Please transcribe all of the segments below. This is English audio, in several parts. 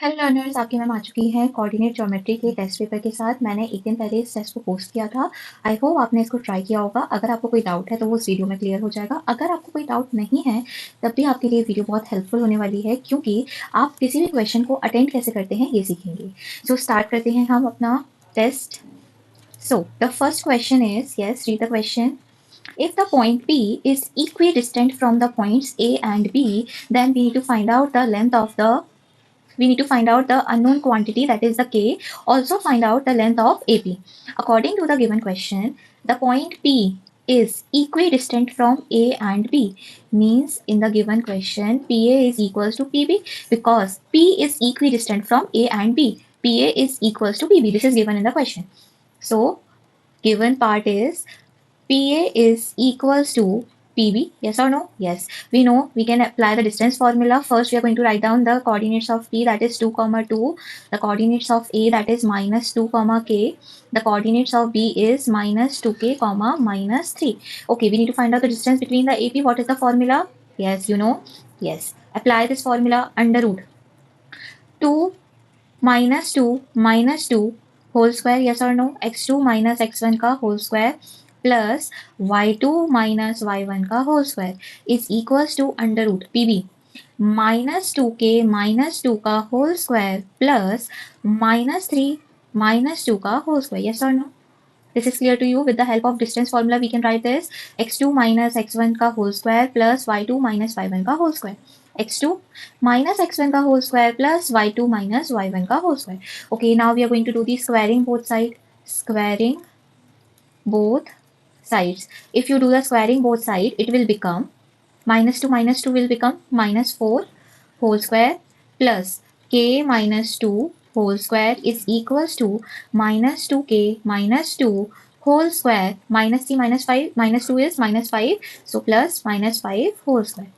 Hello learners, आपकी ma'am आ चुकी है कोऑर्डिनेट ज्योमेट्री के टेस्ट पेपर के साथ। मैंने एक दिन पहले इस टेस्ट को पोस्ट किया था। आई होप आपने इसको ट्राई किया होगा। अगर आपको कोई डाउट है तो वो इस वीडियो में क्लियर हो जाएगा। अगर आपको कोई डाउट नहीं है तब भी आपके लिए वीडियो बहुत हेल्पफुल होने वाली है, क्योंकि आप किसी भी क्वेश्चन को अटेंड कैसे करते हैं ये सीखेंगे। सो स्टार्ट करते हैं हम अपना test. So the first question is, yes read the question. If the point P is equidistant from the points A and B, then we need to find out the unknown quantity, that is the k. Also find out the length of AP. According to the given question, the point P is equidistant from A and B. Means in the given question, PA is equals to PB because P is equidistant from A and B. PA is equals to PB. This is given in the question. So given part is PA is equals to PB, yes or no? Yes. We know we can apply the distance formula. First, we are going to write down the coordinates of P, that is 2, 2, the coordinates of A, that is minus 2, k, the coordinates of B is minus 2k, minus 3. Okay, we need to find out the distance between the AP. What is the formula? Yes, you know. Yes. Apply this formula. Under root 2 minus 2 whole square, yes or no? x2 minus x1 का whole square plus y2 minus y1 का whole square is equals to under root pb minus 2k minus 2 का whole square plus minus 3 minus 2 का whole square, yes or no? This is clear to you. With the help of distance formula, we can write this x2 minus x1 का whole square plus y2 minus y1 का whole square. x2 minus x1 का whole square plus y2 minus y1 का whole square. Okay, now we are going to do the squaring both sides. Squaring both sides. If you do the squaring both sides, it will become minus 2 will become minus 4 whole square plus k minus 2 whole square is equals to minus 2k minus 2 whole square minus 3 minus 5 minus 2 is minus 5, so plus minus 5 whole square.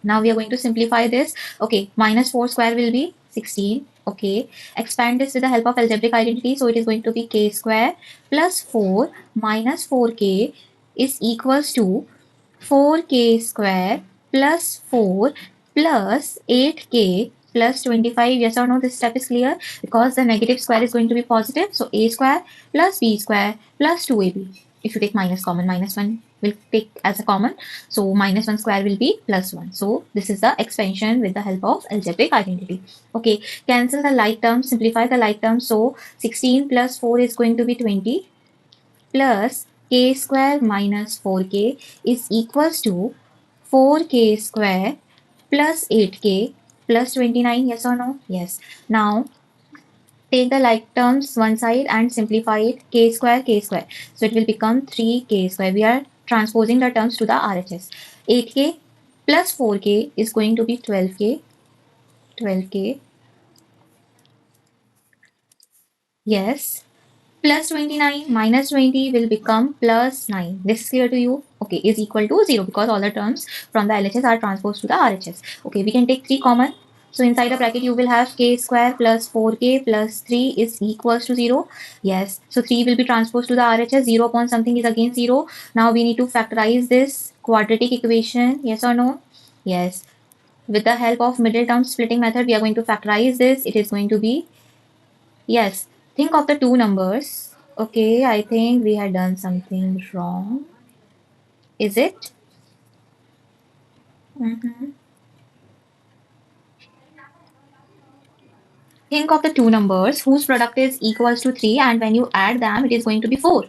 Now we are going to simplify this. Okay, minus 4 square will be 16. Okay, expand this with the help of algebraic identity. So it is going to be k square plus 4 minus 4k is equals to 4k square plus 4 plus 8k plus 25. Yes or no? This step is clear because the negative square is going to be positive. So a square plus b square plus 2ab. If you take minus common, minus 1 will take as a common. So minus 1 square will be plus 1. So this is the expansion with the help of algebraic identity. Okay, cancel the like terms, simplify the like terms. So 16 plus 4 is going to be 20 plus k square minus 4k is equals to 4k square plus 8k plus 29. Yes or no? Yes. Now take the like terms one side and simplify it. K square, so it will become 3k square. We are transposing the terms to the RHS. 8k plus 4k is going to be 12k. Yes. Plus 29 minus 20 will become plus 9. This is clear to you? Okay, is equal to 0 because all the terms from the LHS are transposed to the RHS. Okay, we can take 3 common. So inside the bracket you will have k square plus 4k plus 3 is equals to 0. Yes, so 3 will be transposed to the RHS. 0 upon something is again 0. Now we need to factorize this quadratic equation. Yes or no? Yes. With the help of middle term splitting method, we are going to factorize this. It is going to be, yes, think of the two numbers. Okay, I think we had done something wrong. Is it? Think of the two numbers whose product is equals to 3, and when you add them, it is going to be 4.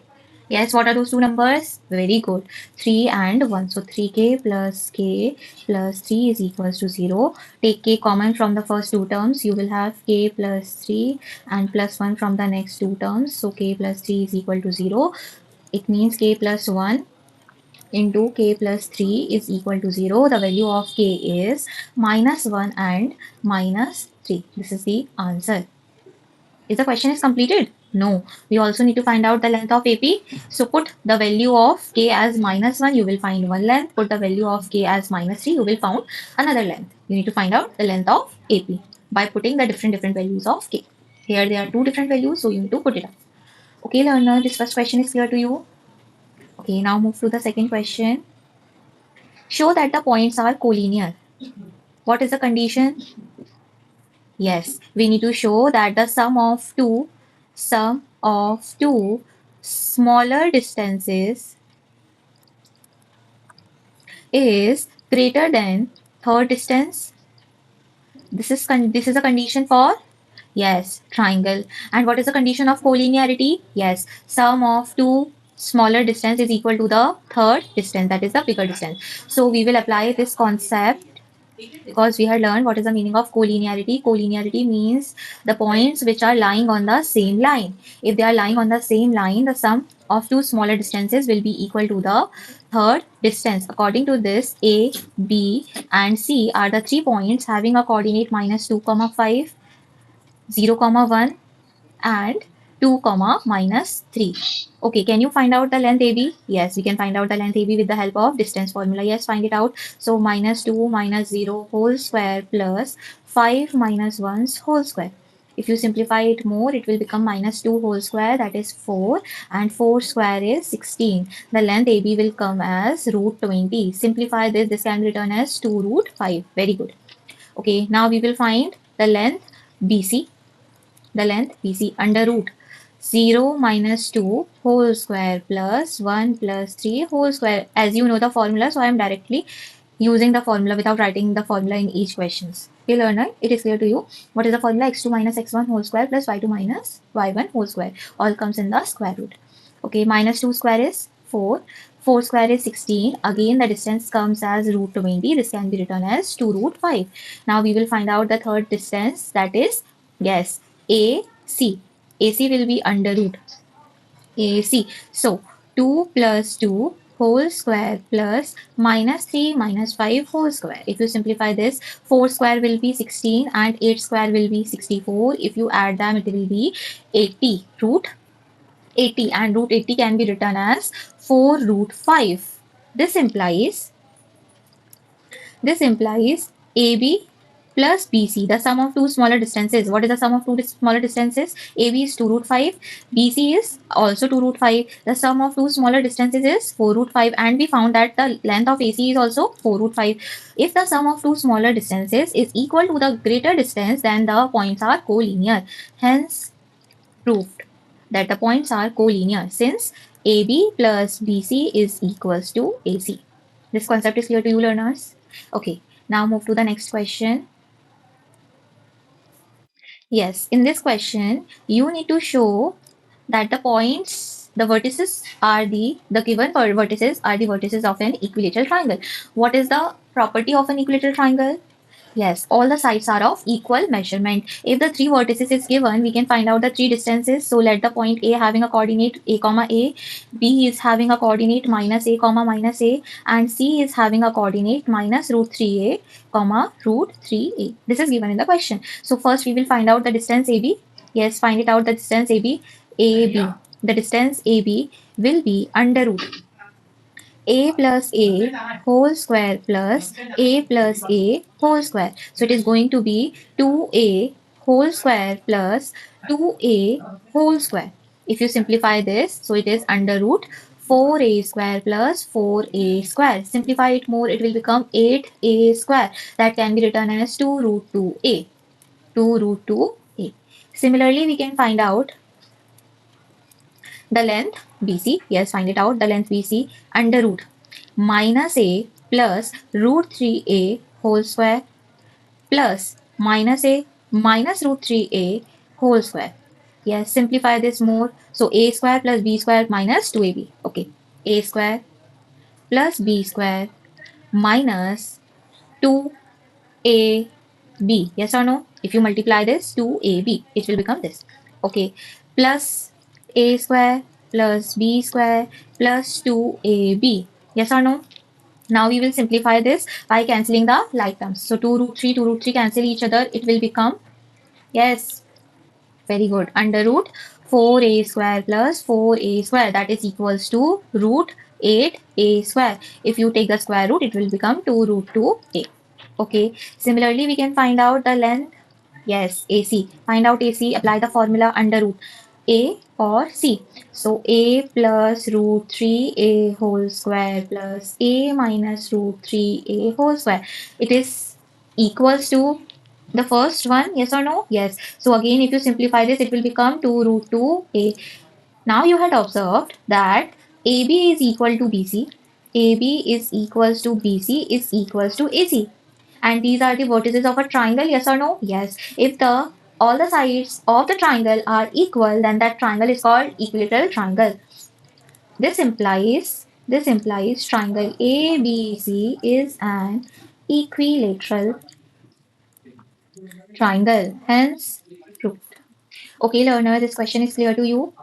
Yes, what are those two numbers? Very good. 3 and 1. So 3k plus 3 is equals to 0. Take k common from the first two terms. You will have k plus 3 and plus 1 from the next two terms. So k plus 3 is equal to 0. It means k plus 1 into k plus 3 is equal to 0. The value of k is minus 1 and minus 3. This is the answer. Is the question is completed? No. We also need to find out the length of AP. So put the value of k as minus 1, you will find one length. Put the value of k as minus 3, you will find another length. You need to find out the length of AP by putting the different values of k. Here there are two different values, so you need to put it up. Okay, learner, this first question is clear to you? Okay, now move to the second question. Show that the points are collinear. What is the condition? Yes, we need to show that the sum of two smaller distances is greater than third distance. This is a condition for, yes, triangle. And what is the condition of collinearity? Yes, sum of two smaller distance is equal to the third distance, that is the bigger distance. So we will apply this concept because we had learned what is the meaning of collinearity. Collinearity means the points which are lying on the same line. If they are lying on the same line, the sum of two smaller distances will be equal to the third distance. According to this, A, B, and C are the 3 points having a coordinate -2, 5, 0, 1, and 2, -3. Okay, can you find out the length AB? Yes, we can find out the length AB with the help of distance formula. Yes, find it out. So -2 minus 0 whole square plus 5 minus 1 whole square. If you simplify it more, it will become -2 whole square, that is 4, and 4 square is 16. The length AB will come as √20. Simplify this can be written as 2 √5. Very good. Okay, now we will find the length BC. The length BC under root 0 minus 2 whole square plus 1 plus 3 whole square. As you know the formula, so I am directly using the formula without writing the formula in each questions. Okay, learner, it is clear to you. What is the formula? X2 minus x1 whole square plus y2 minus y1 whole square. All comes in the square root. Okay, -2 square is 4. 4 square is 16. Again, the distance comes as √20. This can be written as 2 √5. Now we will find out the third distance, that is, yes, AC. AC will be under root AC. So 2 plus 2 whole square plus -3 minus 5 whole square. If you simplify this, 4 square will be 16 and 8 square will be 64. If you add them, it will be 80. Root 80, and √80 can be written as 4 √5. This implies AB plus BC, the sum of two smaller distances. What is the sum of two smaller distances? AB is 2 √5, BC is also 2 √5. The sum of two smaller distances is 4 √5, and we found that the length of AC is also 4 √5. If the sum of two smaller distances is equal to the greater distance, then the points are collinear. Hence, proved that the points are collinear since AB plus BC is equals to AC. This concept is clear to you, learners? Okay, now move to the next question. Yes, in this question, you need to show that the points, the vertices are the given vertices are the vertices of an equilateral triangle. What is the property of an equilateral triangle? Yes, all the sides are of equal measurement. If the three vertices is given, we can find out the three distances. So let the point A having a coordinate a comma a, B is having a coordinate -a comma -a, and C is having a coordinate -√3a comma √3a. This is given in the question. So first we will find out the distance AB. Yes, find it out, the distance AB. AB. The distance AB will be under root a plus a whole square plus a plus a whole square. So it is going to be 2a whole square plus 2a whole square. If you simplify this, so it is under root 4a square plus 4a square. Simplify it more, it will become 8a square. That can be written as 2 √2a. 2 √2a. Similarly, we can find out the length BC. Yes, find it out. The length BC under root -a plus √3a whole square plus -a minus √3a whole square. Yes, simplify this more. So a square plus b square minus 2ab. Okay, a square plus b square minus 2ab. Yes or no? If you multiply this 2ab, it will become this. Okay, plus a square plus b square plus 2ab. Yes or no? Now we will simplify this by cancelling the like terms. So 2 √3 cancel each other. It will become, yes, very good, under root 4a square plus 4a square, that is equals to √8a square. If you take the square root, it will become 2 √2a. Okay. Similarly, we can find out the length. Yes, AC. Find out AC. Apply the formula under root A or C. So A plus √3a whole square plus A minus √3a whole square. It is equals to The first one, yes or no? Yes. So again, if you simplify this, it will become 2 root 2a. Now you had observed that AB is equal to BC, AB is equals to BC is equals to AC. And these are the vertices of a triangle, yes or no? Yes. If the all the sides of the triangle are equal, then that triangle is called equilateral triangle. This implies triangle ABC is an equilateral triangle. Hence, proved. Okay, learner, this question is clear to you?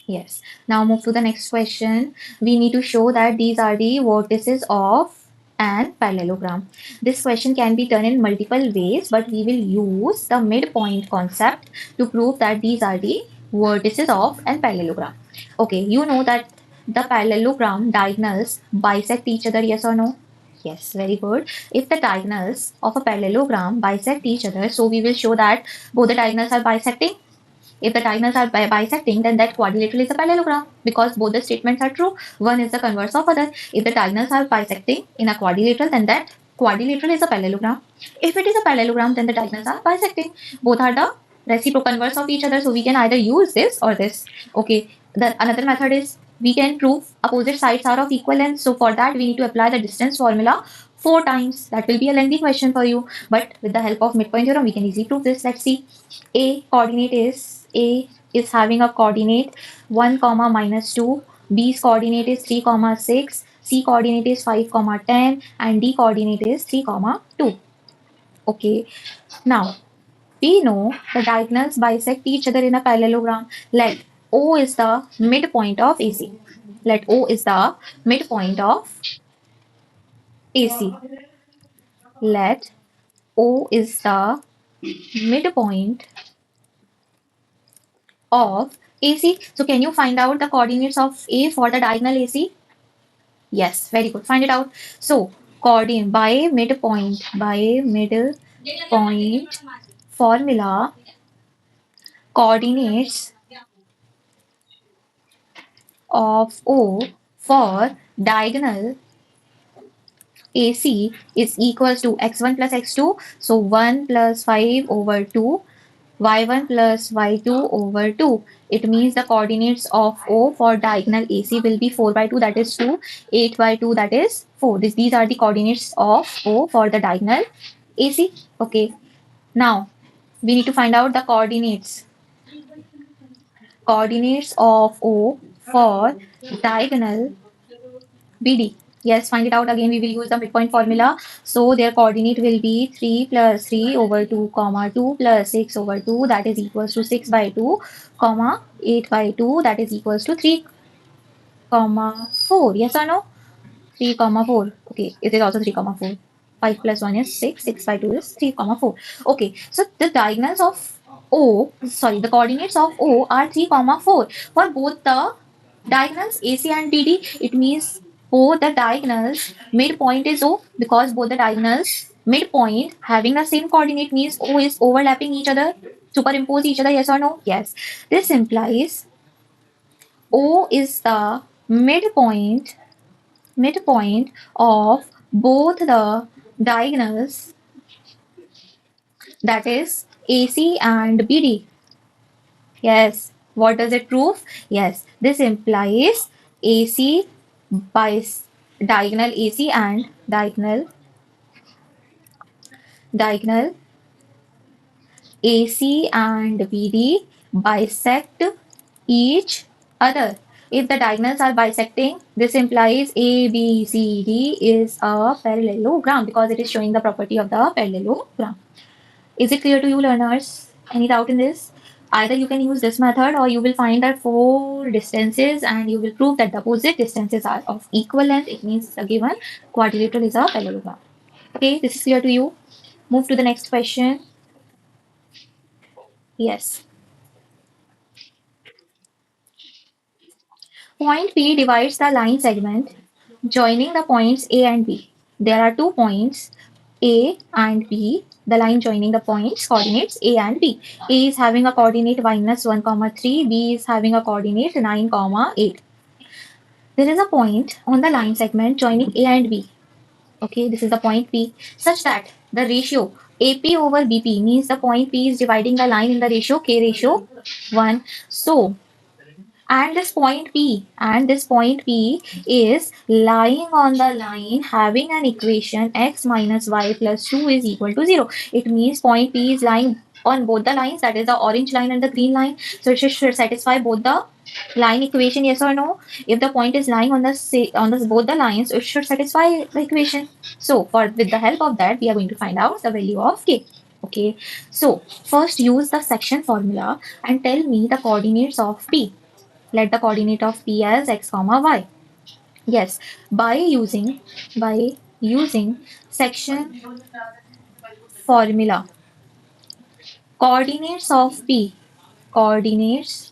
Yes. Now move to the next question. We need to show that these are the vertices of an parallelogram. This question can be done in multiple ways, but we will use the midpoint concept to prove that these are the vertices of an parallelogram. Okay, you know that the parallelogram diagonals bisect each other, yes or no? Yes, very good. If the diagonals of a parallelogram bisect each other, so we will show that both the diagonals are bisecting. If the diagonals are bisecting, then that quadrilateral is a parallelogram because both the statements are true. One is the converse of other. If the diagonals are bisecting in a quadrilateral, then that quadrilateral is a parallelogram. If it is a parallelogram, then the diagonals are bisecting. Both are the reciprocal converse of each other, so we can either use this or this. Okay. The another method is we can prove opposite sides are of equal length. So for that, we need to apply the distance formula 4 times. That will be a lengthy question for you, but with the help of midpoint theorem, we can easily prove this. Let's see. A is having a coordinate 1 comma minus 2, B's coordinate is 3 comma 6, C coordinate is 5 comma 10, and D coordinate is 3 comma 2. Okay, now we know the diagonals bisect each other in a parallelogram. Let O is the midpoint of AC. Let O is the midpoint of AC. Let O is the midpoint of AC. So can you find out the coordinates of A for the diagonal AC? Yes, very good. Find it out. So coordinate by midpoint formula, coordinates of O for diagonal AC is equals to x1 plus x2. So 1 plus 5 over 2, y1 plus y2 over 2. It means the coordinates of O for diagonal AC will be 4 by 2, that is 2, 8 by 2, that is 4. These are the coordinates of O for the diagonal AC. Okay. Now, we need to find out the coordinates. Coordinates of O for diagonal BD. Yes, find it out again. We will use the midpoint formula. So their coordinate will be 3 plus 3 over 2, comma 2 plus 6 over 2, that is equals to 6 by 2, comma 8 by 2, that is equals to 3, comma 4. Yes or no? 3 comma 4. Okay, it is also 3 comma 4. 5 plus 1 is 6, 6 by 2 is 3 comma 4. Okay, so the diagonals of the coordinates of O are 3 comma 4 for both the diagonals AC and BD. It means both the diagonals midpoint is O, because both the diagonals midpoint having the same coordinate means O is overlapping each other, superimpose each other, yes or no? Yes. This implies O is the midpoint of both the diagonals, that is AC and BD. Yes. What does it prove? Yes. This implies AC by diagonal AC and diagonal AC and BD bisect each other. If the diagonals are bisecting, this implies ABCD is a parallelogram because it is showing the property of the parallelogram. Is it clear to you, learners? Any doubt in this? Either you can use this method or you will find that 4 distances and you will prove that the opposite distances are of equal length. It means the given quadrilateral is a parallelogram. Okay, this is clear to you. Move to the next question. Yes. Point P divides the line segment joining the points A and B. There are 2 points A and B, the line joining the points coordinates A and B. A is having a coordinate minus 1 comma 3, B is having a coordinate 9 comma 8. There is a point on the line segment joining A and B. Okay, this is the point P, such that the ratio AP over BP means the point P is dividing the line in the ratio K ratio 1. So, and this point P is lying on the line having an equation x minus y plus 2 is equal to 0. It means point P is lying on both the lines, that is the orange line and the green line. So it should satisfy both the line equation, yes or no? If the point is lying on the both the lines, it should satisfy the equation. So for with the help of that, we are going to find out the value of K. Okay, so first use the section formula and tell me the coordinates of P. Let the coordinate of P as x comma y. Yes, by using section formula, coordinates of P, coordinates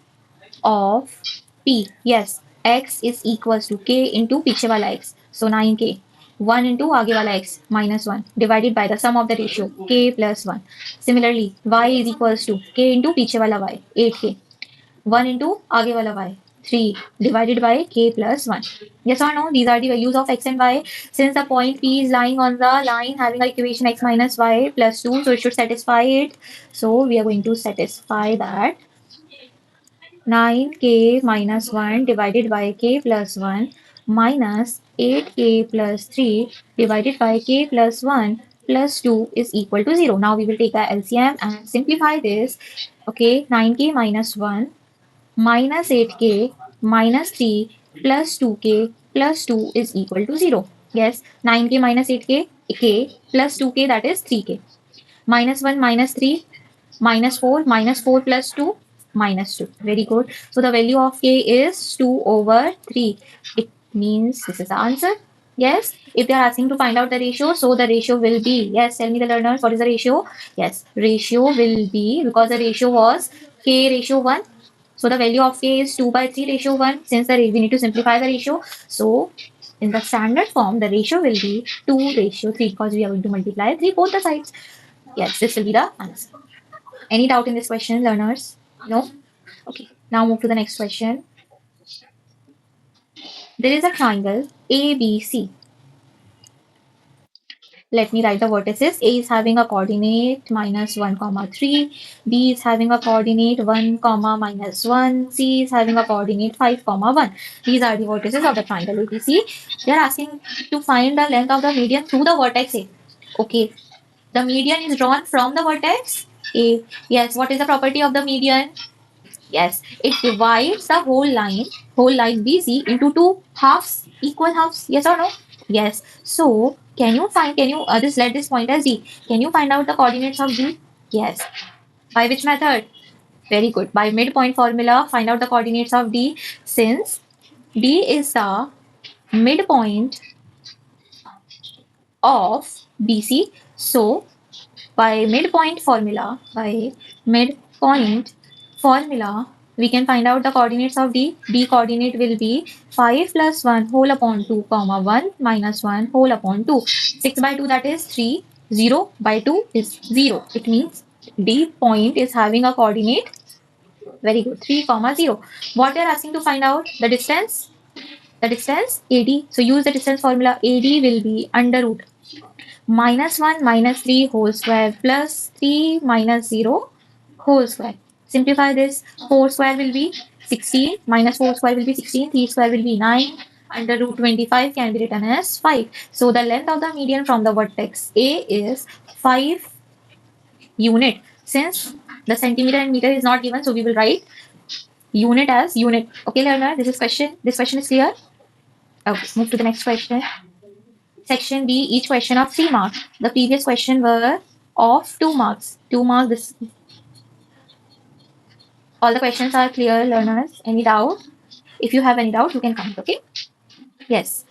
of P. Yes, x is equals to k into पीछे वाला x. So 9k. 1 into आगे वाला x minus 1 divided by the sum of the ratio k plus 1. Similarly, y is equals to k into पीछे वाला y 8k. 1 into आगे वाला y 3 divided by k plus 1. Yes or no? These are the values of x and y. Since the point P is lying on the line having the equation x minus y plus 2, so it should satisfy it. So we are going to satisfy that 9k minus 1 divided by k plus 1 minus 8k plus 3 divided by k plus 1 plus 2 is equal to 0. Now we will take the LCM and simplify this. Okay, 9k minus 1 minus 8k minus 3 plus 2k plus 2 is equal to 0. Yes, 9k minus 8k, k plus 2k, that is 3k. Minus 1 minus 3 minus 4 plus 2 minus 2. Very good. So the value of k is 2 over 3. It means this is the answer. Yes, if they are asking to find out the ratio, so the ratio will be, yes, tell me the learners, what is the ratio? Yes, ratio will be, because the ratio was k ratio 1, so the value of k is 2 by 3 ratio 1. Since we need to simplify the ratio, so in the standard form, the ratio will be 2 ratio 3, because we are going to multiply 3 both the sides. Yes, this will be the answer. Any doubt in this question, learners? No? Okay, now move to the next question. There is a triangle ABC. Let me write the vertices. A is having a coordinate minus 1 comma 3. B is having a coordinate 1 comma minus 1. C is having a coordinate 5 comma 1. These are the vertices of the triangle ABC. They are asking to find the length of the median through the vertex A. Okay, the median is drawn from the vertex A. Yes, what is the property of the median? Yes, it divides the whole line BC into two halves, equal halves. Yes or no? Yes. So, can you just let this point as D. Can you find out the coordinates of D? Yes. By which method? Very good. By midpoint formula, find out the coordinates of D. Since D is the midpoint of BC, so by midpoint formula, we can find out the coordinates of D. D coordinate will be 5 plus 1 whole upon 2 comma 1 minus 1 whole upon 2. 6 by 2, that is 3. 0 by 2 is 0. It means D point is having a coordinate. Very good. 3 comma 0. What they are asking to find out? The distance. The distance AD. So use the distance formula. AD will be under root minus 1 minus 3 whole square plus 3 minus 0 whole square. Simplify this. 4 square will be 16 minus 4 square will be 16. 3 square will be 9. Under root 25 can be written as 5. So the length of the median from the vertex A is 5 unit. Since the centimeter and meter is not given, so we will write unit as unit. Okay, learner, this question is clear. Okay, move to the next question. Section B, each question of 3 marks. The previous question were of 2 marks. 2 marks. All the questions are clear, learners. Any doubt? If you have any doubt, you can comment, okay? Yes.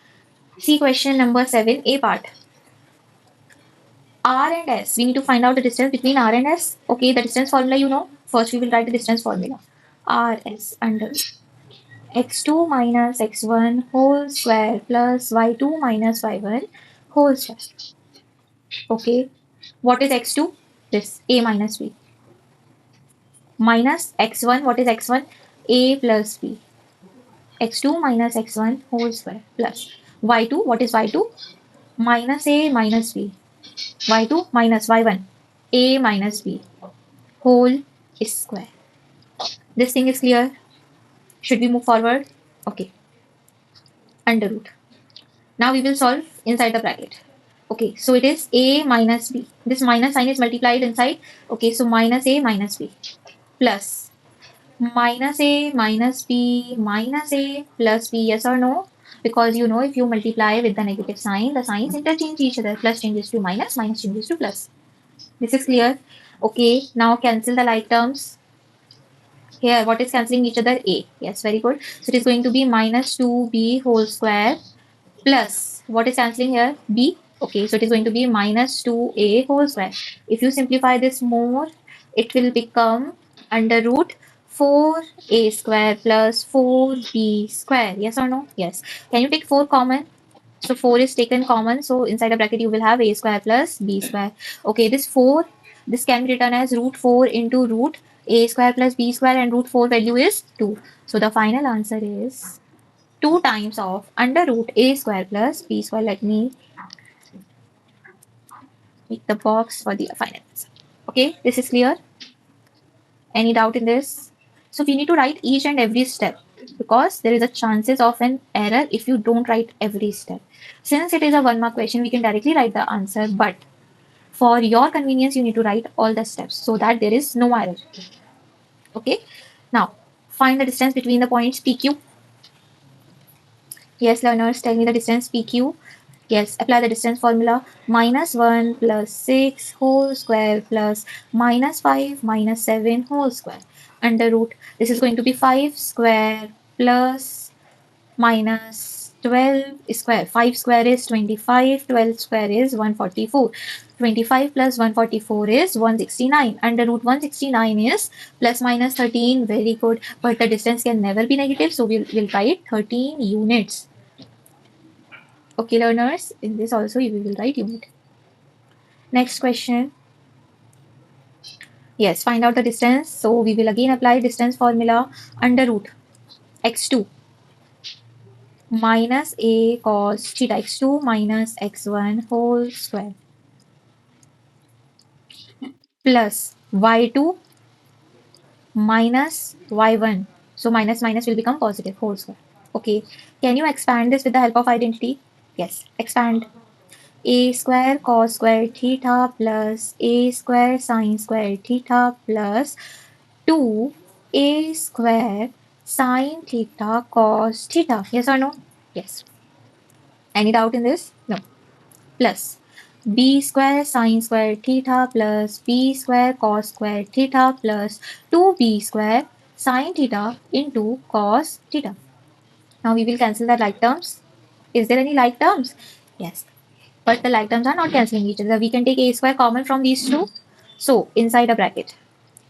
See question number 7, A part. R and S. We need to find out the distance between R and S. Okay, the distance formula you know. First, we will write the distance formula. RS under x2 minus x1 whole square plus y2 minus y1 whole square. Okay. What is x2? This A minus B. Minus x1. What is x1? A plus B. x2 minus x1 whole square plus y2. What is y2? Minus A minus B. y2 minus y1. a minus b whole square. This thing is clear. Should we move forward? Okay, under root. Now we will solve inside the bracket. Okay, so it is a minus b. This minus sign is multiplied inside. Okay, so minus a minus b plus minus a minus b minus a plus b. Yes or no? Because you know if you multiply with the negative sign, the signs interchange each other. Plus changes to minus, minus changes to plus. This is clear. Okay, now cancel the like terms. Here, what is cancelling each other? A. Yes, very good. So it is going to be minus 2b whole square plus, what is cancelling here? B. Okay, so it is going to be minus 2a whole square. If you simplify this more, it will become under root 4a square plus 4b square. Yes or no? Yes. Can you take 4 common? So 4 is taken common. So inside the bracket you will have a square plus b square. Okay, this 4, this can be written as root 4 into root a square plus b square, and root 4 value is 2. So the final answer is 2 times of under root a square plus b square. Let me make the box for the final answer. Okay, this is clear. Any doubt in this? So we need to write each and every step because there is a chances of an error if you don't write every step. Since it is a 1 mark question, we can directly write the answer, but for your convenience, you need to write all the steps so that there is no error. Okay, now find the distance between the points PQ. Yes, learners, tell me the distance PQ. Yes, apply the distance formula. Minus 1 plus 6 whole square plus minus 5 minus 7 whole square under root. This is going to be 5 square plus minus 12 square. 5 square is 25, 12 square is 144. 25 plus 144 is 169. Under root 169 is plus minus 13. Very good. But the distance can never be negative, so we'll write 13 units. Okay, learners, in this also you will write unit. Next question. Yes, find out the distance. So we will again apply distance formula under root x2 minus a cos theta, x2 minus x1 whole square plus y2 minus y1. So minus minus will become positive whole square. Okay, can you expand this with the help of identity? Yes, expand. A square cos square theta plus a square sine square theta plus 2a square sine theta cos theta. Yes or no? Yes. Any doubt in this? No. Plus b square sine square theta plus b square cos square theta plus 2b square sine theta into cos theta. Now we will cancel the like terms. Is there any like terms? Yes. But the like terms are not cancelling each other. We can take a square common from these two. So inside a bracket,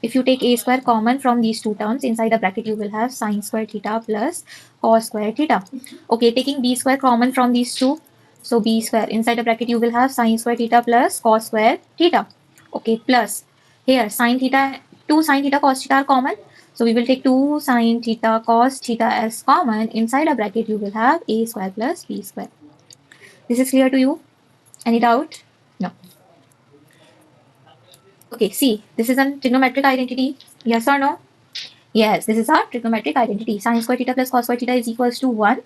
if you take a square common from these two terms, inside the bracket you will have sine square theta plus cos square theta. Okay, taking b square common from these two, so b square, inside the bracket you will have sine square theta plus cos square theta. Okay, plus here sine theta, 2 sine theta cos theta are common. So we will take 2 sine theta cos theta as common. Inside a bracket you will have a square plus b square. This is clear to you? Any doubt? No. Okay, see, this is a trigonometric identity. Yes or no? Yes, this is our trigonometric identity. Sine square theta plus cos square theta is equals to 1.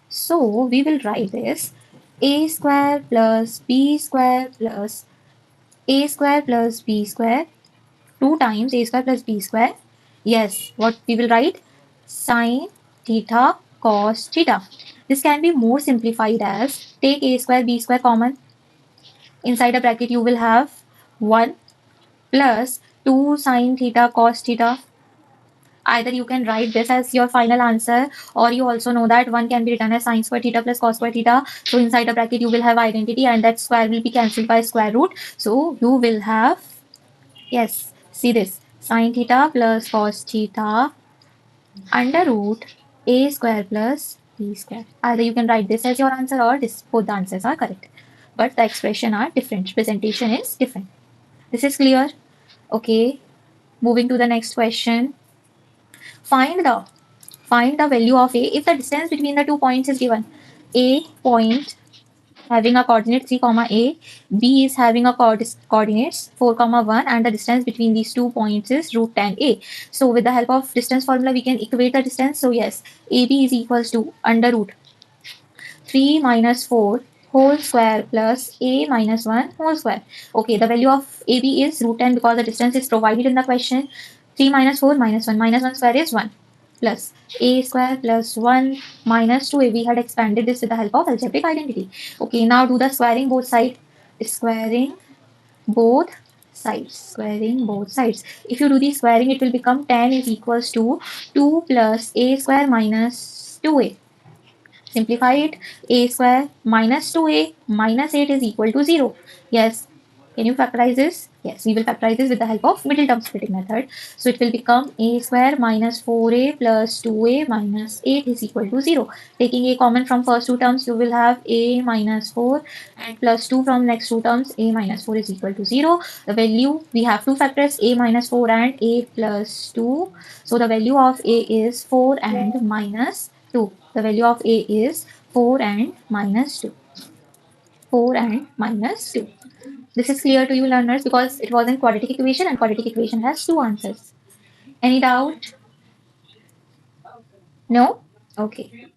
So we will write this a square plus b square plus a square plus b square 2 times a square plus b square. Yes, what we will write? Sine theta cos theta. This can be more simplified as take a square b square common. Inside a bracket you will have 1 plus 2 sine theta cos theta. Either you can write this as your final answer, or you also know that one can be written as sine square theta plus cos square theta. So inside the bracket you will have identity, and that square will be cancelled by square root. So you will have, yes, see this, sine theta plus cos theta under root a square plus b square. Either you can write this as your answer, or this, both the answers are correct. But the expression are different, presentation is different. This is clear? Okay, moving to the next question. Find the value of a if the distance between the 2 points is given. A point having a coordinate 3 comma a, b is having a coordinates 4 comma 1, and the distance between these 2 points is root tan a. So with the help of distance formula we can equate the distance. So yes, ab is equals to under root 3 minus 4 whole square plus a minus 1 whole square. Okay, the value of AB is root 10 because the distance is provided in the question. 3 minus 4 minus 1 square is 1 plus a square plus 1 minus 2a. We had expanded this with the help of algebraic identity. Okay, now do the squaring both sides. Squaring both sides. Squaring both sides. If you do the squaring, it will become 10 is equals to 2 plus a square minus 2a. Simplify it. A square minus 2a minus 8 is equal to 0. Yes. Can you factorize this? Yes, we will factorize this with the help of middle term splitting method. So it will become a square minus 4a plus 2a minus 8 is equal to 0. Taking a common from first two terms, you will have a minus 4 and plus 2 from next two terms, a minus 4 is equal to 0. The value, we have two factors, a minus 4 and a plus 2. So the value of a is 4 and minus 2. The value of a is 4 and minus 2. 4 and minus 2. This is clear to you learners because it was in quadratic equation and quadratic equation has two answers. Any doubt? No? Okay.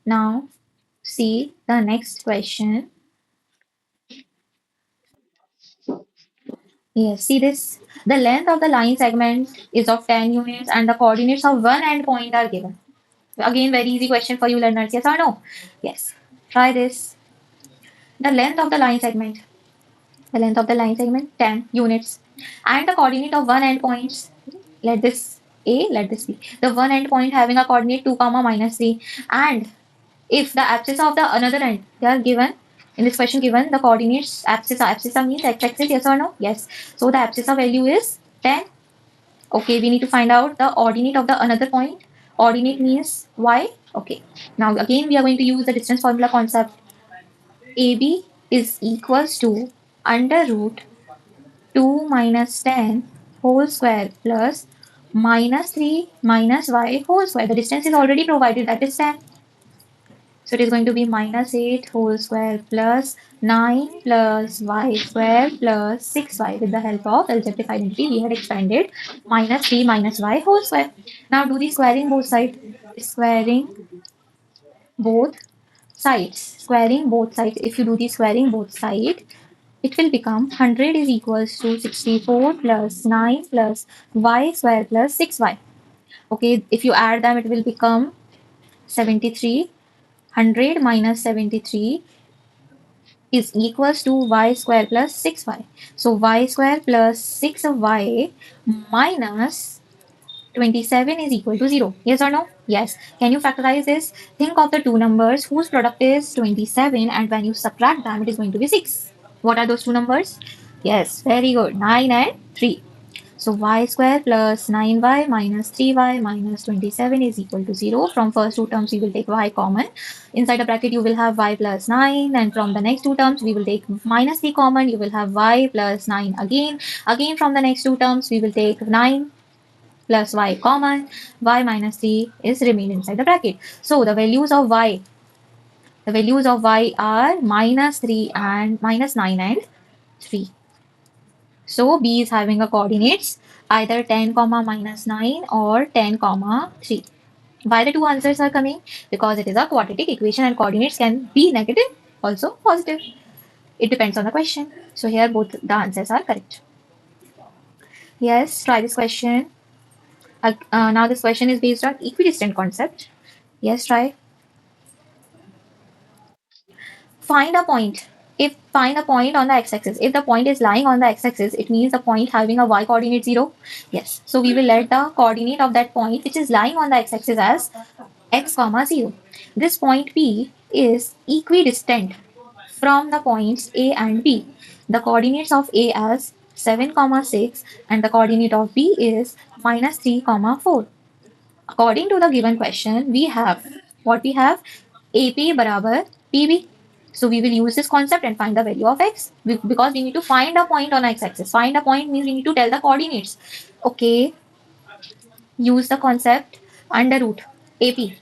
Now see the next question. Yes, see this. The length of the line segment is of 10 units and the coordinates of one endpoint are given. Again, very easy question for you learners. Yes or no? Yes. Try this. The length of the line segment. The length of the line segment 10 units. And the coordinate of one endpoints. Let this A, let this B. The one endpoint having a coordinate 2 comma minus 3. And if the abscissa of the another end, they are given in this question given the coordinates abscissa. Abscissa means x-axis, yes or no? Yes. So the abscissa value is 10. Okay, we need to find out the ordinate of the another point. Ordinate means y. Okay. Now again we are going to use the distance formula concept. AB is equals to under root 2 minus 10 whole square plus minus 3 minus y whole square. The distance is already provided, that is 10. So it is going to be minus 8 whole square plus 9 plus y square plus 6y. With the help of algebraic identity, we had expanded minus 3 minus y whole square. Now do the squaring both sides. Squaring both sides. Squaring both sides. If you do the squaring both sides, it will become 100 is equals to 64 plus 9 plus y square plus 6y. Okay, if you add them, it will become 73. 100 minus 73 is equals to y square plus 6y. So y square plus 6y minus 27 is equal to 0. Yes or no? Yes. Can you factorize this? Think of the two numbers whose product is 27 and when you subtract them, it is going to be 6. What are those two numbers? Yes, very good. 9 and 3. So y square plus 9y minus 3y minus 27 is equal to 0. From first two terms, we will take y common. Inside the bracket, you will have y plus 9. And from the next two terms, we will take minus 3 common. You will have y plus 9 again. Again, from the next two terms, we will take 9 plus y common. Y minus 3 is remain inside the bracket. So the values of y are minus 3 and minus 9 and 3. So B is having a coordinates either 10 comma minus 9 or 10 comma 3. Why the two answers are coming? Because it is a quadratic equation and coordinates can be negative, also positive. It depends on the question. So here both the answers are correct. Yes, try this question. Now this question is based on equidistant concept. Yes, try. Find a point. If find a point on the x-axis. If the point is lying on the x-axis, it means the point having a y coordinate 0. Yes. So we will let the coordinate of that point which is lying on the x-axis as x comma 0. This point P is equidistant from the points A and B. The coordinates of A as 7 comma 6 and the coordinate of B is minus 3 comma 4. According to the given question, we have what we have AP barabar PB. So we will use this concept and find the value of x because we need to find a point on x-axis. Find a point means we need to tell the coordinates. Okay, use the concept under root AP.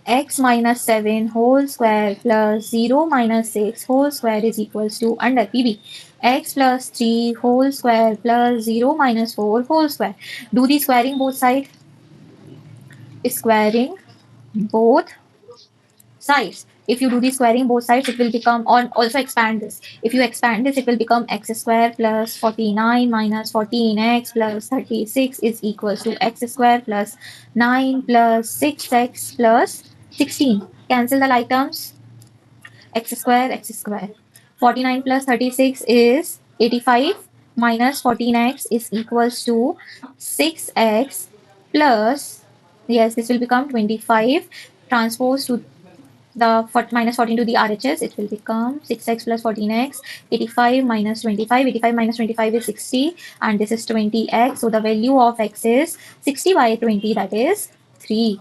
x minus 7 whole square plus 0 minus 6 whole square is equals to under PB x plus 3 whole square plus 0 minus 4 whole square. Do the squaring both sides. Squaring both sides. If you do the squaring both sides, it will become, or also expand this. If you expand this, it will become x square plus 49 minus 14x plus 36 is equals to x square plus 9 plus 6x plus 16. Cancel the like terms. X square, x square. 49 plus 36 is 85 minus 14x is equals to 6x plus, yes, this will become 25 transpose to the minus 14 to the RHS, it will become 6x plus 14x, 85 minus 25, 85 minus 25 is 60, and this is 20x. So the value of x is 60 by 20, that is 3.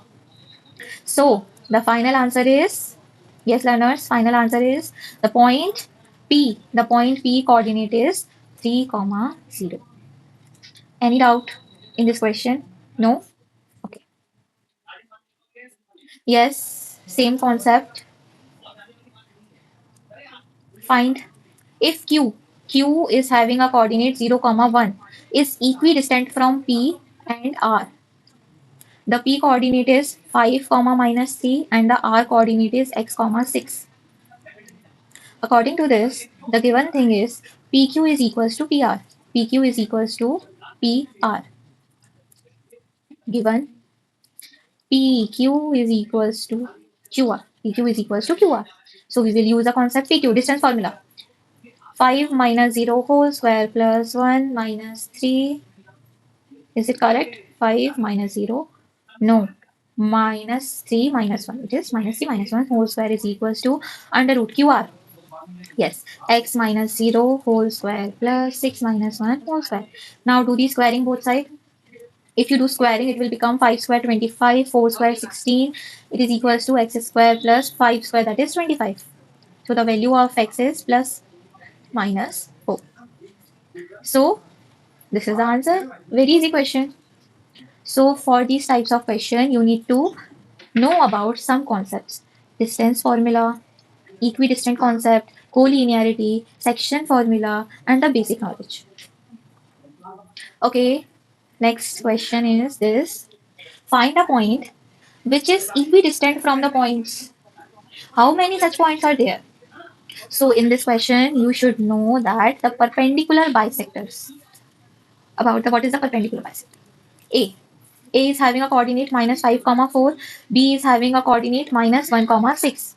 So the final answer is, yes, learners, final answer is the point P. The point P coordinate is 3, 0. Any doubt in this question? No? Okay. Yes, same concept. Find if Q is having a coordinate 0, 1 is equidistant from P and R. The P coordinate is 5, minus 3 and the R coordinate is x, 6. According to this, the given thing is PQ is equals to PR. PQ is equals to PR. Given PQ is equals to QR. PQ is equals to QR. So we will use the concept PQ, distance formula. 5 minus 0 whole square plus 1 minus 3. Is it correct? 5 minus 0. No. Minus 3 minus 1. It is minus 3 minus 1 whole square is equals to under root QR. Yes, x minus 0 whole square plus 6 minus 1 whole square. Now do the squaring both sides. If you do squaring, it will become 5 square 25, 4 square 16. It is equals to x square plus 5 square, that is 25. So the value of x is plus minus 4. So this is the answer. Very easy question. So for these types of question, you need to know about some concepts. Distance formula, equidistant concept, collinearity, section formula, and the basic knowledge. Okay, next question is this. Find a point which is equidistant from the points. How many such points are there? So in this question, you should know that the perpendicular bisectors. About the what is the perpendicular bisector? A. A is having a coordinate minus 5, 4. B is having a coordinate minus 1, 6.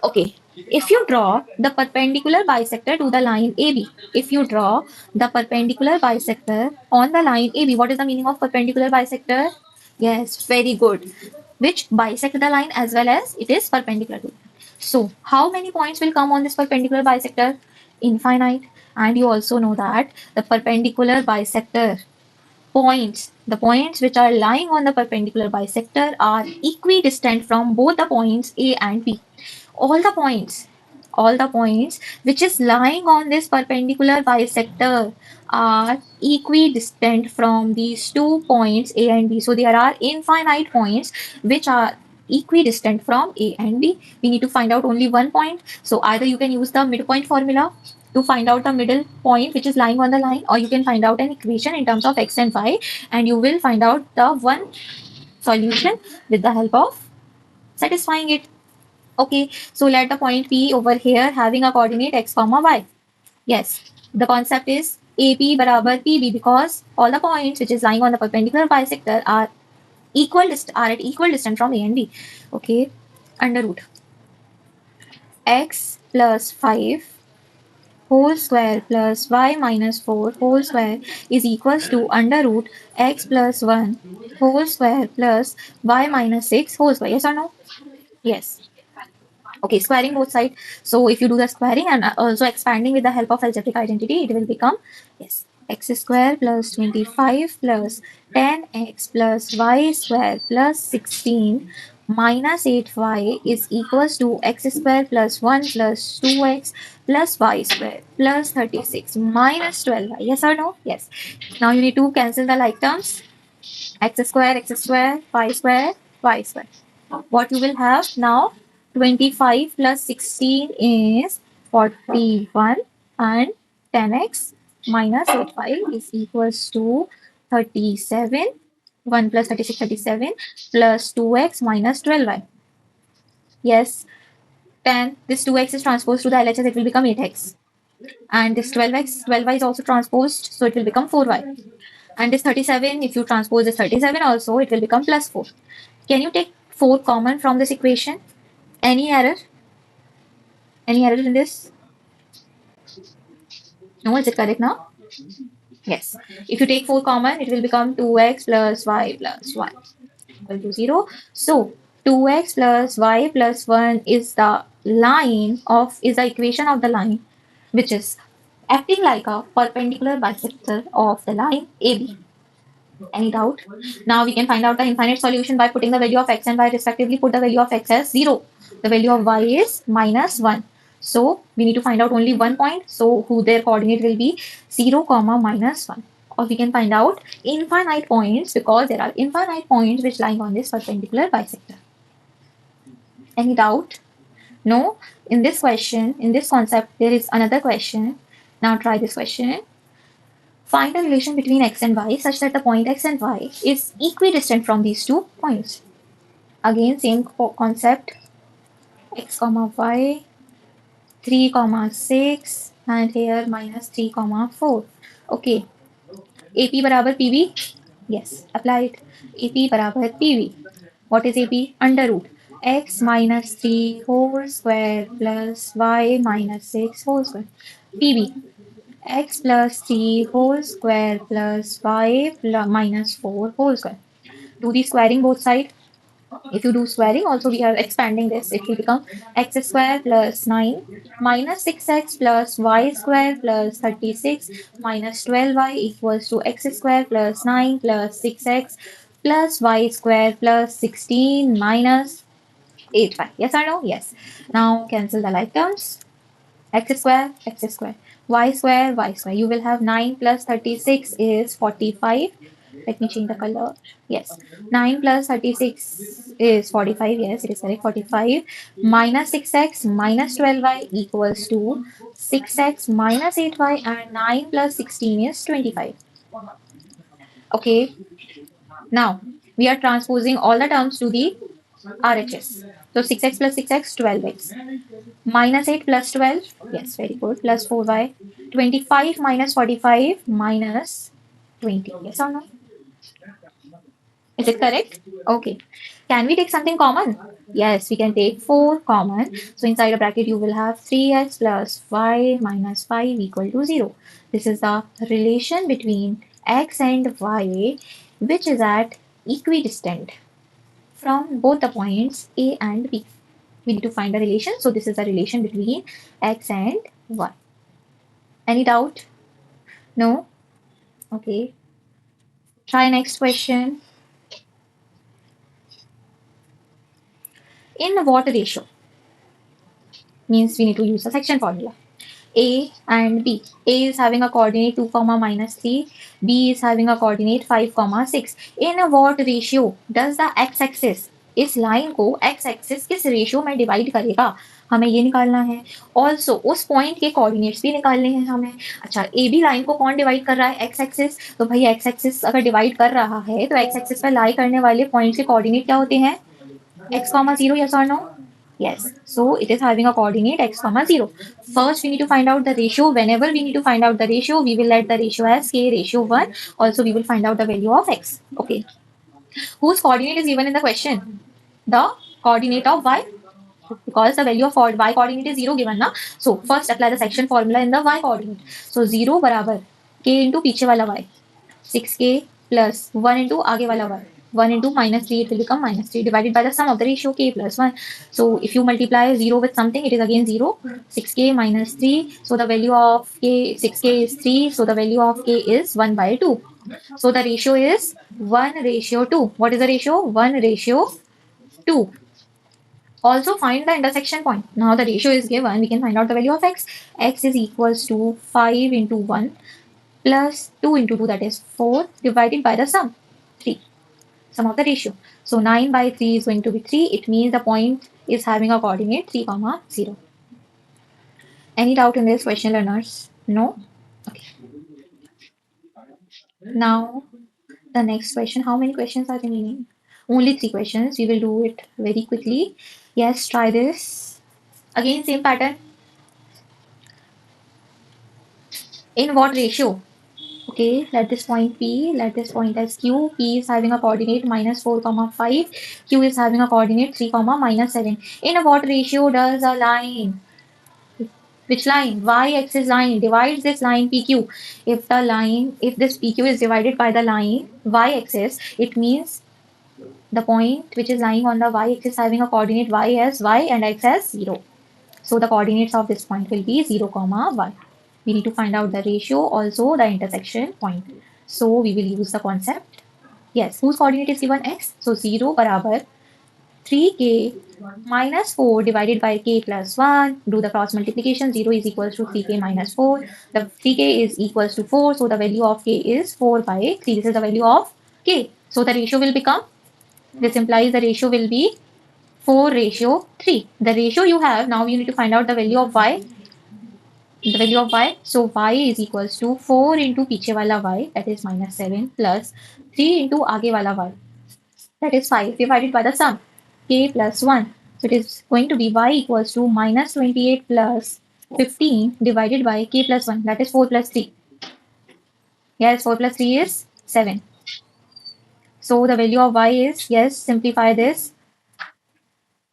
Okay, if you draw the perpendicular bisector to the line AB, if you draw the perpendicular bisector on the line AB, what is the meaning of perpendicular bisector? Yes, very good. Which bisect the line as well as it is perpendicular to it. So, how many points will come on this perpendicular bisector? Infinite. And you also know that the perpendicular bisector points, the points which are lying on the perpendicular bisector are equidistant from both the points A and B. All the points, all the points which is lying on this perpendicular bisector are equidistant from these 2 points A and B. So there are infinite points which are equidistant from A and B. We need to find out only one point. So either you can use the midpoint formula to find out the middle point which is lying on the line, or you can find out an equation in terms of x and y, and you will find out the one solution with the help of satisfying it. Okay, so let the point P over here having a coordinate x, y. Yes, the concept is AP barabar PB because all the points which is lying on the perpendicular bisector are at equal distance from A and B. Okay, under root x plus 5 whole square plus y minus 4 whole square is equals to under root x plus 1 whole square plus y minus 6 whole square. Yes or no? Yes. Okay, squaring both sides. So if you do the squaring and also expanding with the help of algebraic identity, it will become, yes, x square plus 25 plus 10x plus y square plus 16 minus 8y is equals to x square plus 1 plus 2x plus y square plus 36 minus 12y. Yes or no? Yes. Now you need to cancel the like terms. X square, y square, y square. What you will have now, 25 plus 16 is 41 and 10x minus 85 is equals to 37. 1 plus 36, 37 plus 2x minus 12y. Yes, 10. This 2x is transposed to the LHS, it will become 8x. And this 12x, 12y is also transposed, so it will become 4y. And this 37, if you transpose this 37 also, it will become plus 4. Can you take 4 common from this equation? Any error? Any error in this? No, is it correct now? Yes. If you take 4 common, it will become 2x plus y plus 1 equal to 0. So 2x plus y plus 1 is the equation of the line which is acting like a perpendicular bisector of the line AB. Any doubt? Now we can find out the infinite solution by putting the value of x and y respectively. Put the value of x as 0. The value of y is minus 1. So we need to find out only one point. So who their coordinate will be 0, comma minus 1. Or we can find out infinite points because there are infinite points which lie on this perpendicular bisector. Any doubt? No? In this question, in this concept, there is another question. Now try this question. Find a relation between x and y such that the point x and y is equidistant from these 2 points. Again, same concept. X comma y, 3 comma 6, and here minus 3 comma 4. Okay. AP बराबर PV? Yes, applied. AP बराबर PV. What is AP? Under root x minus 3 whole square plus y minus 6 whole square. PV x plus 3 whole square plus 5 minus 4 whole square. Do the squaring both sides. If you do squaring, also we are expanding this. It will become x square plus 9 minus 6x plus y square plus 36 minus 12y equals to x square plus 9 plus 6x plus y square plus 16 minus 8y. Yes or no? Yes. Now cancel the like terms. X square, y square, y square. You will have 9 plus 36 is 45. Let me change the color. Yes, 9 plus 36 is 45. Yes, it is correct. 45 minus 6x minus 12y equals to 6x minus 8y, and 9 plus 16 is 25. Okay, now we are transposing all the terms to the RHS. So 6x plus 6x, 12x. Minus 8 plus 12, yes, very good, plus 4y. 25 minus 45 minus 20. Yes or no? Is it correct? Okay. Can we take something common? Yes, we can take 4 common. So inside a bracket, you will have 3x plus y minus 5 equal to 0. This is the relation between x and y, which is at equidistant from both the points A and B. We need to find a relation. So this is a relation between x and y. Any doubt? No? Okay. Try next question. In what ratio? Means we need to use a section formula. A and B. A is having a coordinate 2, minus 3. B is having a coordinate 5, 6. In what ratio does the x-axis इस line को x axis किस ratio में divide करेगा, हमें ये निकालना है. Also उस पॉइंट के कोऑर्डिनेट्स भी निकालने हैं हमें. अच्छा, ए बी लाइन को कौन डिवाइड कर रहा है? X axis. तो भाई एक्स एक्सिस अगर डिवाइड कर रहा है तो एक्स एक्सिस पर लाई करने वाले पॉइंट के कोऑर्डिनेट क्या होते हैं? x, 0. Yes or no? Yes. So it is having a coordinate x, 0. First, we need to find out the ratio. Whenever we need to find out the ratio, we will let the ratio as k ratio 1. Also, we will find out the value of x. Okay. Whose coordinate is given in the question? The coordinate of y. Because the value of y coordinate is 0 given na. So first apply the section formula in the y coordinate. So 0 बराबर k into पीछे वाला y. 6k plus 1 into आगे वाला y. 1 into minus 3, it will become minus 3 divided by the sum of the ratio k plus 1. So if you multiply 0 with something, it is again 0. 6k minus 3. So the value of k, 6k is 3. So the value of k is 1 by 2. So the ratio is 1 ratio 2. What is the ratio? 1 ratio 2. Also find the intersection point. Now the ratio is given. We can find out the value of x. X is equals to 5 into 1 plus 2 into 2, that is 4, divided by the sum 3. sum of the ratio. So 9 by 3 is going to be 3. It means the point is having a coordinate 3 comma 0. Any doubt in this question, learners? No? Okay. Now the next question. How many questions are remaining? Only 3 questions. We will do it very quickly. Yes, try this. Again, same pattern. In what ratio? Okay, let this point P, let this point as Q. P is having a coordinate minus 4 comma 5. Q is having a coordinate 3 comma minus 7. In what ratio does a line, which line, y-axis line divides this line PQ? If the line, if this PQ is divided by the line y-axis, it means the point which is lying on the y-axis having a coordinate y as y and x as 0. So the coordinates of this point will be 0 comma 1. We need to find out the ratio, also the intersection point. So we will use the concept. Yes, whose coordinate is given x? So 0 barabar 3k minus 4 divided by k plus 1. Do the cross multiplication. 0 is equals to 3k minus 4. The 3k is equals to 4. So the value of k is 4 by 3. This is the value of k. So the ratio will become, this implies the ratio will be 4 ratio 3. The ratio you have, now you need to find out the value of y. The value of y. So y is equals to 4 into पीछे वाला y, that is minus 7, plus 3 into आगे वाला y, that is 5, divided by the sum k plus 1. So it is going to be y equals to minus 28 plus 15 divided by k plus 1, that is 4 plus 3. Yes, 4 plus 3 is 7. So the value of y is, yes, simplify this,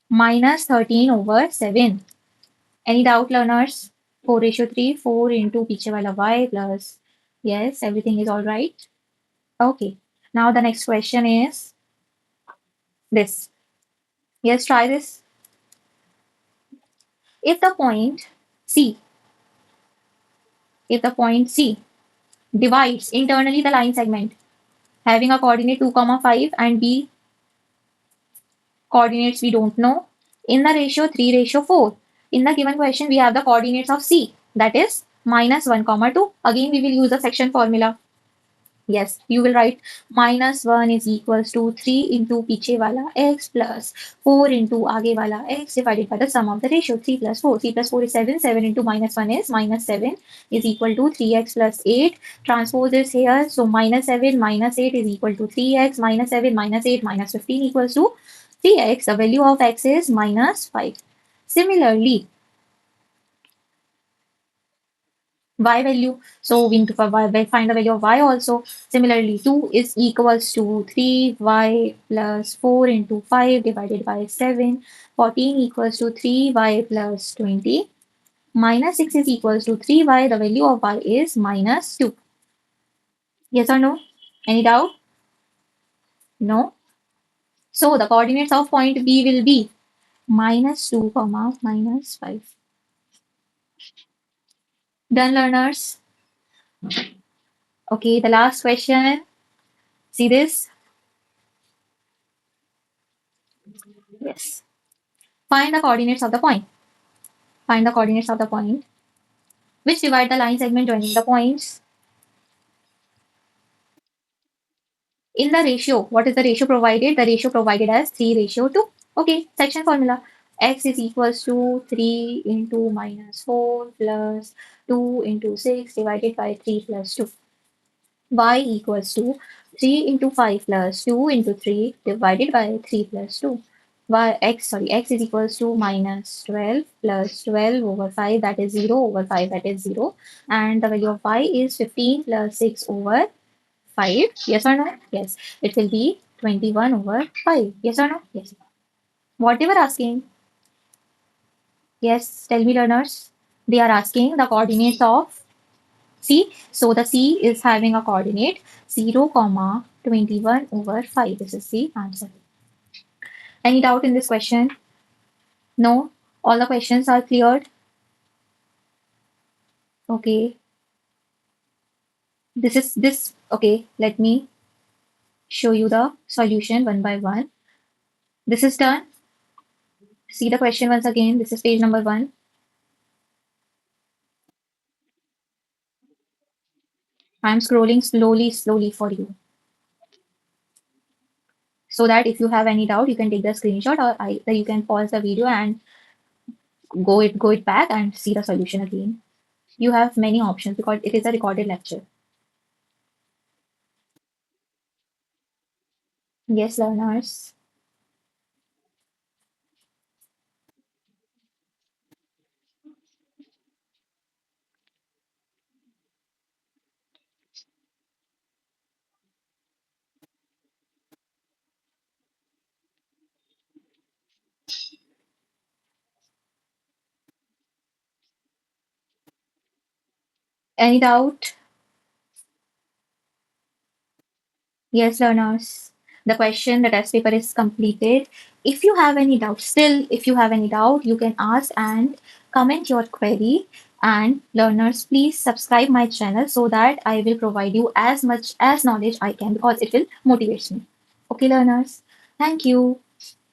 minus 13 over 7. Any doubt, learners? 4 ratio 3, 4 into पीछे वाला y plus, yes, everything is all right. Okay. Now the next question is this. Yes, try this. If the point C, if the point C divides internally the line segment having a coordinate 2 comma 5 and B coordinates we don't know, in the ratio 3 ratio 4. In the given question we have the coordinates of C, that is minus 1 comma 2. Again we will use the section formula. Yes, you will write minus 1 is equals to 3 into पीछे वाला x plus 4 into आगे वाला x divided by the sum of the ratio 3 plus 4. 3 plus 4 is 7. 7 into minus 1 is minus 7 is equal to 3x plus 8. Transpose is here. So minus 7 minus 8 is equal to 3x. Minus 7 minus 8 minus 15 equals to 3x. The value of x is minus 5. Similarly, y value. So we need to find the value of y also. Similarly, 2 is equals to 3y plus 4 into 5 divided by 7. 14 equals to 3y plus 20. Minus 6 is equals to 3y. The value of y is minus 2. Yes or no? Any doubt? No? So the coordinates of point B will be minus 2 comma minus 5. Done, learners? Okay, the last question. See this? Yes. Find the coordinates of the point. Find the coordinates of the point which divide the line segment joining the points in the ratio. What is the ratio provided? The ratio provided as 3 ratio 2. Okay, section formula. X is equals to 3 into minus 4 plus 2 into 6 divided by 3 plus 2. Y equals to 3 into 5 plus 2 into 3 divided by 3 plus 2. X is equals to minus 12 plus 12 over 5, that is 0 over 5, that is 0. And the value of y is 15 plus 6 over 5. Yes or no? Yes. It will be 21 over 5. Yes or no? Yes. What they were asking? Yes, tell me, learners. They are asking the coordinates of C. So the C is having a coordinate 0, comma 21 over 5. This is the answer. Any doubt in this question? No? All the questions are cleared? Okay. This. Okay, let me show you the solution one by one. This is done. See the question once again. This is page number 1. I'm scrolling slowly for you. so that if you have any doubt, you can take the screenshot, or either you can pause the video and go it back and see the solution again. You have many options because it is a recorded lecture. Yes, learners. Any doubt? Yes, learners. The question, the test paper is completed. If you have any doubt, still, if you have any doubt, you can ask and comment your query. And learners, please subscribe my channel so that I will provide you as much as knowledge I can because it will motivate me. Okay, learners. Thank you.